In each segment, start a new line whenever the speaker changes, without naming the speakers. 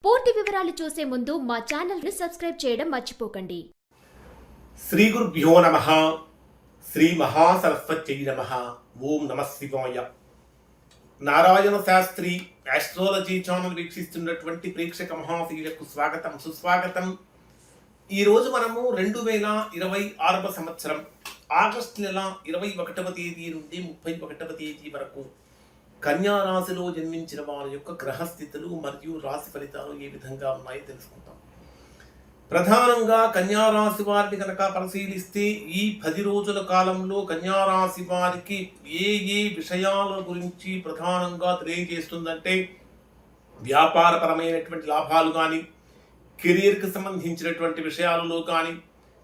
పూర్తి వివరాలు చూసే ముందు మా ఛానల్ ని సబ్స్క్రైబ్ చేయడం మర్చిపోకండి.
శ్రీ గురుభ్యో నమః. శ్రీ మహాసరస్వత్యై నమః. ఓం నమః శివాయ. నారాయణ శాస్త్రి ఆస్ట్రాలజీ ఛానల్ వీక్షిస్తున్నటువంటి ప్రేక్షక మహాశీలకు స్వాగతం, సుస్వాగతం. ఈరోజు మనము 2026వ సంవత్సరం ఆగస్టు నెల 21వ తేదీ నుండి 31వ తేదీ వరకు కన్యా రాశిలో జన్మించిన వారి యొక్క గ్రహస్థితులు మరియు రాశి ఫలితాలు ఏ విధంగా ఉన్నాయో తెలుసుకుంటాం. ప్రధానంగా కన్యా రాశి వారిని కనుక పరిశీలిస్తే ఈ 10 రోజుల కాలంలో కన్యా రాశి వారికి ఏ విషయాల గురించి ప్రధానంగా తెలియజేస్తుందంటే వ్యాపారపరమైనటువంటి లాభాలు కానీ, కెరీర్కి సంబంధించినటువంటి విషయాలలో కానీ,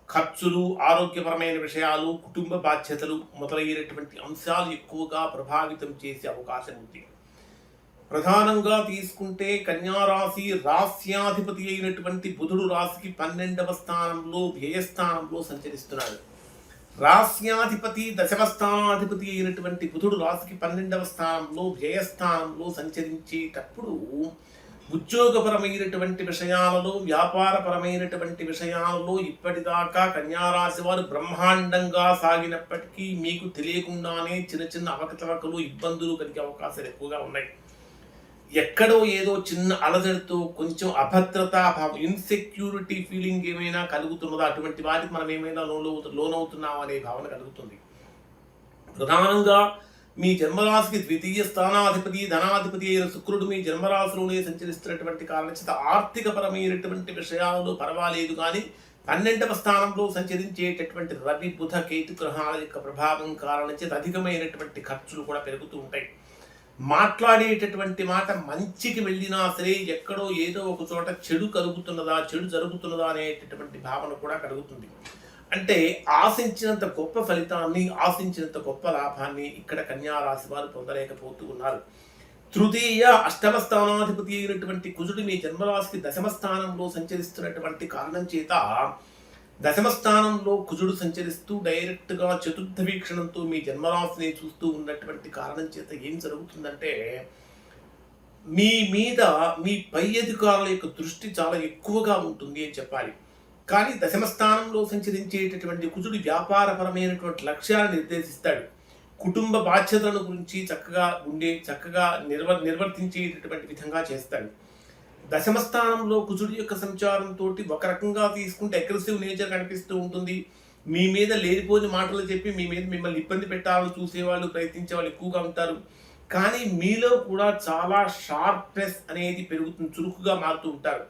ఖర్చులు, ఆరోగ్యపరమైన విషయాలు, కుటుంబ బాధ్యతలు మొదలైనటువంటి అంశాలు ఎక్కువగా ప్రభావితం చేసే అవకాశం ఉంది. ప్రధానంగా తీసుకుంటే కన్యారాశి రాస్యాధిపతి అయినటువంటి బుధుడు రాశికి 12వ స్థానంలో వ్యయస్థానంలో సంచరిస్తున్నాడు. రాస్యాధిపతి దశమ స్థానాధిపతి అయినటువంటి బుధుడు రాశికి 12వ స్థానంలో వ్యయస్థానంలో సంచరించేటప్పుడు ఉద్యోగపరమైనటువంటి విషయాలలో, వ్యాపారపరమైనటువంటి విషయాలలో ఇప్పటిదాకా కన్యారాశి వారు బ్రహ్మాండంగా సాగినప్పటికీ మీకు తెలియకుండానే చిన్న చిన్న అవకతవకలు, ఇబ్బందులు కలిగే అవకాశాలు ఎక్కువగా ఉన్నాయి. ఎక్కడో ఏదో చిన్న అలజడితో కొంచెం అభద్రతా భావం, ఇన్సెక్యూరిటీ ఫీలింగ్ ఏమైనా కలుగుతున్నదా, అటువంటి వాటికి మనం ఏమైనా లోనవుతున్నాం అనే భావన కలుగుతుంది. ప్రధానంగా మీ జన్మరాశికి ద్వితీయ స్థానాధిపతి, ధనాధిపతి అయిన శుక్రుడు మీ జన్మరాశిలోనే సంచరిస్తున్నటువంటి కారణం చేత ఆర్థిక పరమైనటువంటి విషయాలలో పర్వాలేదు, కానీ 12వ స్థానంలో సంచరించేటటువంటి రవి, బుధ, కేతు గ్రహాల యొక్క ప్రభావం కారణం చేత అధికమైనటువంటి ఖర్చులు కూడా పెరుగుతూ ఉంటాయి. మాట్లాడేటటువంటి మాట మంచికి వెళ్ళినా సరే ఎక్కడో ఏదో ఒక చోట చెడు జరుగుతున్నదా అనేటటువంటి భావన కూడా కలుగుతుంది. అంటే ఆశించినంత గొప్ప ఫలితాన్ని, ఆశించినంత గొప్ప లాభాన్ని ఇక్కడ కన్యారాశి వారు పొందలేకపోతూ ఉన్నారు. తృతీయ అష్టమ స్థానాధిపతి అయినటువంటి కుజుడు మీ జన్మరాశికి దశమ స్థానంలో సంచరిస్తున్నటువంటి కారణం చేత దశమ స్థానంలో కుజుడు సంచరిస్తూ డైరెక్ట్గా చతుర్థ వీక్షణంతో మీ జన్మరాశిని చూస్తూ ఉన్నటువంటి కారణం చేత ఏం జరుగుతుందంటే మీ మీద మీ పై అధికారుల యొక్క దృష్టి చాలా ఎక్కువగా ఉంటుంది అని చెప్పాలి. కానీ దశమ స్థానంలో సంచరించేటటువంటి కుజుడు వ్యాపారపరమైనటువంటి లక్ష్యాలను నిర్దేశిస్తాడు. కుటుంబ బాధ్యతలను గురించి చక్కగా నిర్వర్తించేటటువంటి విధంగా చేస్తాడు. దశమ స్థానంలో కుజుడి యొక్క సంచారంతో ఒక రకంగా తీసుకుంటే అగ్రెసివ్ నేచర్ కనిపిస్తూ ఉంటుంది. మీ మీద లేనిపోని మాటలు చెప్పి మిమ్మల్ని ఇబ్బంది పెట్టాలని చూసేవాళ్ళు, ప్రయత్నించే వాళ్ళు ఎక్కువగా ఉంటారు. కానీ మీలో కూడా చాలా షార్ప్నెస్ అనేది పెరుగుతుంది, చురుకుగా మారుతూ ఉంటారు.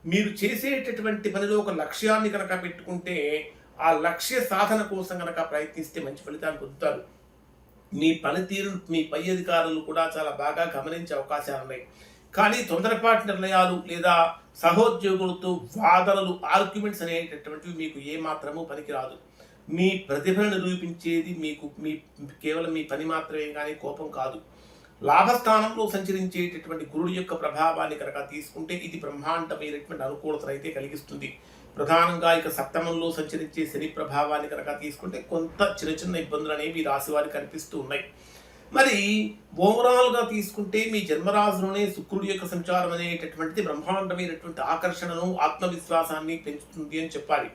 మీరు చేసేటటువంటి పనిలో ఒక లక్ష్యాన్ని కనుక పెట్టుకుంటే ఆ లక్ష్య సాధన కోసం కనుక ప్రయత్నిస్తే మంచి ఫలితాలు పొందుతారు. మీ పనితీరు మీ పై అధికారులు కూడా చాలా బాగా గమనించే అవకాశాలు ఉన్నాయి. కానీ తొందరపాటు నిర్ణయాలు లేదా సహోద్యోగులతో వాదనలు, ఆర్గ్యుమెంట్స్ అనేటటువంటివి మీకు ఏమాత్రమూ పనికిరాదు. మీ ప్రతిభను నిరూపించేది కేవలం మీ పని మాత్రమే, కానీ కోపం కాదు. లాభస్థానంలో సంచరించేటటువంటి గురుడు యొక్క ప్రభావాన్ని కనుక తీసుకుంటే ఇది బ్రహ్మాండమైనటువంటి అనుకూలతను అయితే కలిగిస్తుంది. ప్రధానంగా ఇక సప్తమంలో సంచరించే శని ప్రభావాన్ని కనుక తీసుకుంటే కొంత చిన్న ఇబ్బందులు అనేవి రాశి వారికి కనిపిస్తూ ఉన్నాయి. మరి ఓవరాల్గా తీసుకుంటే మీ జన్మరాశిలోనే శుక్రుడి యొక్క సంచారం అనేటటువంటిది బ్రహ్మాండమైనటువంటి ఆకర్షణను, ఆత్మవిశ్వాసాన్ని పెంచుతుంది అని చెప్పాలి.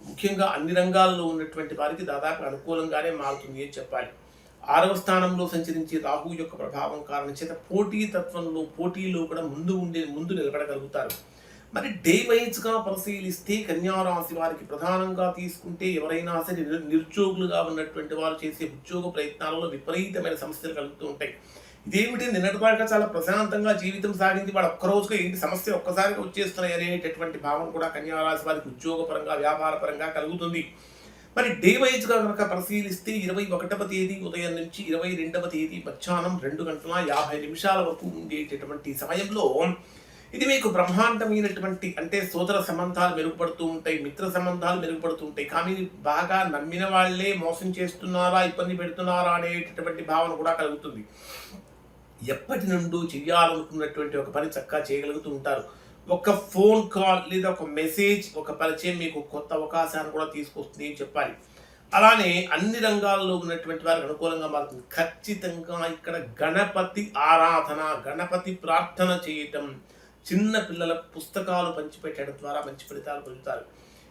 ముఖ్యంగా అన్ని రంగాల్లో ఉన్నటువంటి వారికి దాదాపు అనుకూలంగానే మారుతుంది అని చెప్పాలి. 6వ స్థానంలో సంచరించే రాహు యొక్క ప్రభావం కారణం చేత పోటీలో కూడా ముందు నిలబడగలుగుతారు. మరి డే వైజ్గా పరిశీలిస్తే కన్యారాశి వారికి ప్రధానంగా తీసుకుంటే ఎవరైనా సరే నిరుద్యోగులుగా ఉన్నటువంటి వారు చేసే ఉద్యోగ ప్రయత్నాలలో విపరీతమైన సమస్యలు కలుగుతూ ఉంటాయి. ఇదేమిటి, నిన్నటిదాకా చాలా ప్రశాంతంగా జీవితం సాగింది, వాడు ఒక్కరోజుగా ఏంటి సమస్య ఒక్కసారిగా వచ్చేస్తున్నాయి అనేటటువంటి భావన కూడా కన్యారాశి వారికి ఉద్యోగపరంగా, వ్యాపారపరంగా కలుగుతుంది. మరి డే వైజ్గా కనుక పరిశీలిస్తే 21వ తేదీ ఉదయం నుంచి 22వ తేదీ మధ్యాహ్నం 2:50 వరకు ఉండేటటువంటి సమయంలో ఇది మీకు బ్రహ్మాండమైనటువంటి, అంటే సోదర సంబంధాలు మెరుగుపడుతూ ఉంటాయి, మిత్ర సంబంధాలు మెరుగుపడుతూ ఉంటాయి. కానీ బాగా నమ్మిన వాళ్లే మోసం చేస్తున్నారా, ఇబ్బంది పెడుతున్నారా అనేటటువంటి భావన కూడా కలుగుతుంది. ఎప్పటి నుండో చేయాలనుకున్నటువంటి ఒక పని చక్కగా చేయగలుగుతూ ఉంటారు. ఒక ఫోన్ కాల్ లేదా ఒక మెసేజ్, ఒక పరిచయం మీకు కొత్త అవకాశాన్ని కూడా తీసుకొస్తుంది అని చెప్పాలి. అలానే అన్ని రంగాల్లో ఉన్నటువంటి వారికి అనుకూలంగా మారుతుంది. ఖచ్చితంగా ఇక్కడ గణపతి ఆరాధన, గణపతి ప్రార్థన చేయటం చిన్న పిల్లల పుస్తకాలు పంచిపెట్టడం ద్వారా మంచి ఫలితాలు పొందుతారు.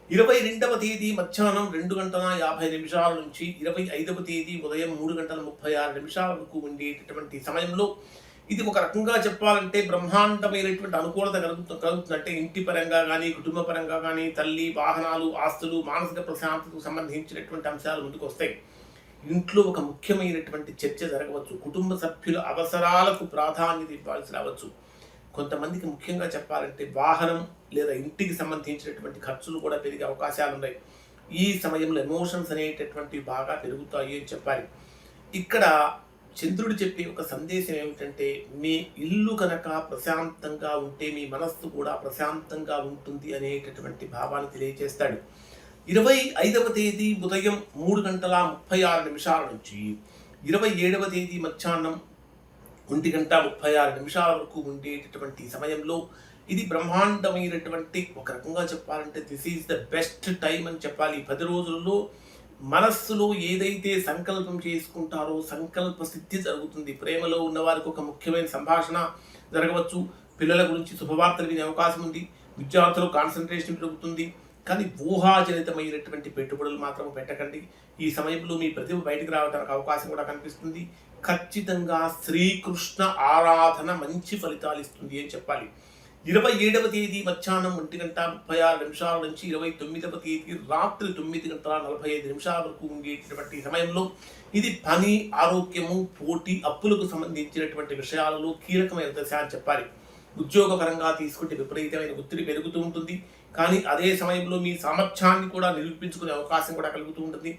22వ తేదీ మధ్యాహ్నం 2:50 నుంచి 25వ తేదీ ఉదయం 3:36 వరకు ఉండేటటువంటి సమయంలో ఇది ఒక రకంగా చెప్పాలంటే బ్రహ్మాండమైనటువంటి అనుకూలత కలుగుతుంది. అంటే ఇంటి పరంగా కానీ, కుటుంబ పరంగా కానీ, తల్లి, వాహనాలు, ఆస్తులు, మానసిక ప్రశాంతతకు సంబంధించినటువంటి అంశాలు ముందుకు వస్తాయి. ఇంట్లో ఒక ముఖ్యమైనటువంటి చర్చ జరగవచ్చు. కుటుంబ సభ్యుల అవసరాలకు ప్రాధాన్యత ఇవ్వాల్సి రావచ్చు. కొంతమందికి ముఖ్యంగా చెప్పాలంటే వాహనం లేదా ఇంటికి సంబంధించినటువంటి ఖర్చులు కూడా పెరిగే అవకాశాలు ఉన్నాయి. ఈ సమయంలో ఎమోషన్స్ అనేటటువంటివి బాగా పెరుగుతాయి అని చెప్పాలి. ఇక్కడ చంద్రుడు చెప్పే ఒక సందేశం ఏమిటంటే, మీ ఇల్లు కనుక ప్రశాంతంగా ఉంటే మీ మనస్సు కూడా ప్రశాంతంగా ఉంటుంది అనేటటువంటి భావాన్ని తెలియజేస్తాడు. 25వ తేదీ ఉదయం 3:36 నుంచి 27వ తేదీ మధ్యాహ్నం 1:36 వరకు ఉండేటటువంటి సమయంలో ఇది బ్రహ్మాండమైనటువంటి ఒక రకంగా చెప్పాలంటే this is the best time అని చెప్పాలి. 10 రోజుల్లో మనస్సులో ఏదైతే సంకల్పం చేసుకుంటారో సంకల్ప సిద్ధి జరుగుతుంది. ప్రేమలో ఉన్న వారికి ఒక ముఖ్యమైన సంభాషణ జరగవచ్చు. పిల్లల గురించి శుభవార్తలు వినే అవకాశం ఉంది. విద్యార్థులు కాన్సన్ట్రేషన్ పెరుగుతుంది. కానీ ఊహాజనితమైనటువంటి పెట్టుబడులు మాత్రం పెట్టకండి. ఈ సమయంలో మీ ప్రతిభ బయటకు రావడానికి అవకాశం కూడా కనిపిస్తుంది. ఖచ్చితంగా శ్రీకృష్ణ ఆరాధన మంచి ఫలితాలు ఇస్తుంది అని చెప్పాలి. 27వ తేదీ మధ్యాహ్నం 1:36 నుంచి 29వ తేదీ రాత్రి 9:45 వరకు ఉండేటటువంటి సమయంలో ఇది పని, ఆరోగ్యము, పోటీ, అప్పులకు సంబంధించినటువంటి విషయాలలో కీలకమైన దశ అని చెప్పాలి. ఉద్యోగపరంగా తీసుకుంటే విపరీతమైన ఒత్తిడి పెరుగుతూ ఉంటుంది. కానీ అదే సమయంలో మీ సామర్థ్యాన్ని కూడా నిరూపించుకునే అవకాశం కూడా కలుగుతూ ఉంటుంది.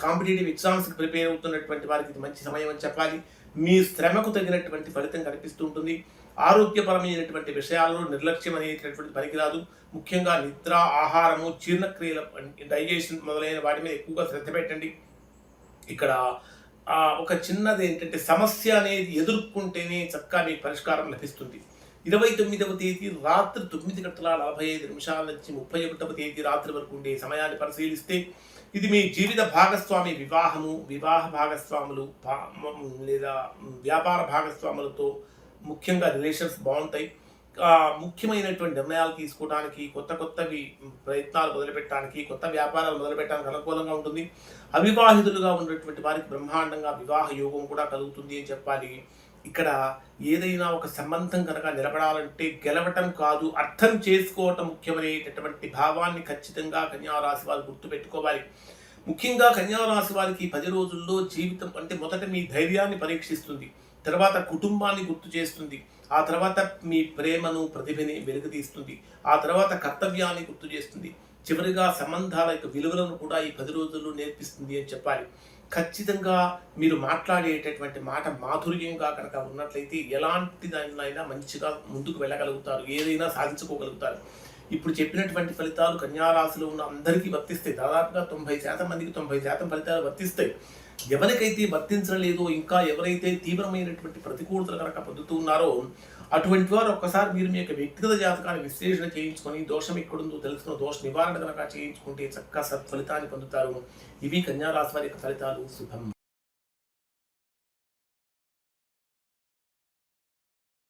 కాంపిటేటివ్ ఎగ్జామ్స్కి ప్రిపేర్ అవుతున్నటువంటి వారికి ఇది మంచి సమయం అని చెప్పాలి. మీ శ్రమకు తగినటువంటి ఫలితం కనిపిస్తూ ఉంటుంది. ఆరోగ్యపరమైనటువంటి విషయాల్లో నిర్లక్ష్యం అనేటటువంటి పనికిరాదు. ముఖ్యంగా నిద్ర, ఆహారము, జీర్ణక్రియల, డైజెషన్ మొదలైన వాటి మీద ఎక్కువగా శ్రద్ధ పెట్టండి. ఇక్కడ ఒక చిన్నది ఏంటంటే సమస్య అనేది ఎదుర్కొంటేనే చక్కగా మీకు పరిష్కారం లభిస్తుంది. 29వ తేదీ రాత్రి 9:45 నుంచి 31వ తేదీ రాత్రి వరకు ఉండే సమయాన్ని పరిశీలిస్తే ఇది మీ జీవిత భాగస్వామి వివాహము, వివాహ భాగస్వాములు లేదా వ్యాపార భాగస్వాములతో ముఖ్యంగా రిలేషన్స్ బాగుంటాయి. ముఖ్యమైనటువంటి నిర్ణయాలు తీసుకోవడానికి, కొత్తవి ప్రయత్నాలు మొదలుపెట్టడానికి, కొత్త వ్యాపారాలు మొదలుపెట్టడానికి అనుకూలంగా ఉంటుంది. అవివాహితులుగా ఉన్నటువంటి వారికి బ్రహ్మాండంగా వివాహ యోగం కూడా కలుగుతుంది అని చెప్పాలి. ఇక్కడ ఏదైనా ఒక సంబంధం కనుక నిలబడాలంటే గెలవటం కాదు, అర్థం చేసుకోవటం ముఖ్యమైనటువంటి భావాన్ని ఖచ్చితంగా కన్యారాశి వారు గుర్తుపెట్టుకోవాలి. ముఖ్యంగా కన్యారాశి వారికి 10 రోజుల్లో జీవితం అంటే మొదట మీ ధైర్యాన్ని పరీక్షిస్తుంది, తర్వాత కుటుంబాన్ని గుర్తు చేస్తుంది, ఆ తర్వాత మీ ప్రేమను, ప్రతిభని వెలుగుతీస్తుంది, ఆ తర్వాత కర్తవ్యాన్ని గుర్తు చేస్తుంది, చివరిగా సంబంధాల యొక్క విలువలను కూడా ఈ 10 రోజుల్లో నేర్పిస్తుంది అని చెప్పాలి. ఖచ్చితంగా మీరు మాట్లాడేటటువంటి మాట మాధుర్యంగా కనుక ఉన్నట్లయితే ఎలాంటి దానినైనా మంచిగా ముందుకు వెళ్ళగలుగుతారు, ఏదైనా సాధించుకోగలుగుతారు. ఇప్పుడు చెప్పినటువంటి ఫలితాలు కన్యారాశిలో ఉన్న అందరికీ వర్తిస్తాయి. దాదాపుగా 90% మందికి 90% ఫలితాలు వర్తిస్తాయి. ఎవరికైతే వర్తించడం లేదో, ఇంకా ఎవరైతే తీవ్రమైనటువంటి ప్రతికూలతలు కనుక పొందుతూ ఉన్నారో అటువంటి వారు ఒక్కసారి మీరు మీ యొక్క వ్యక్తిగత జాతకాన్ని విశ్లేషణ చేయించుకొని దోషం ఎక్కడుందో తెలుసుకున్న దోష నివారణ కనుక చేయించుకుంటే చక్కగా సత్ఫలితాన్ని పొందుతారు. ఇవి కన్యారాశి వారి యొక్క ఫలితాలు. శుభం.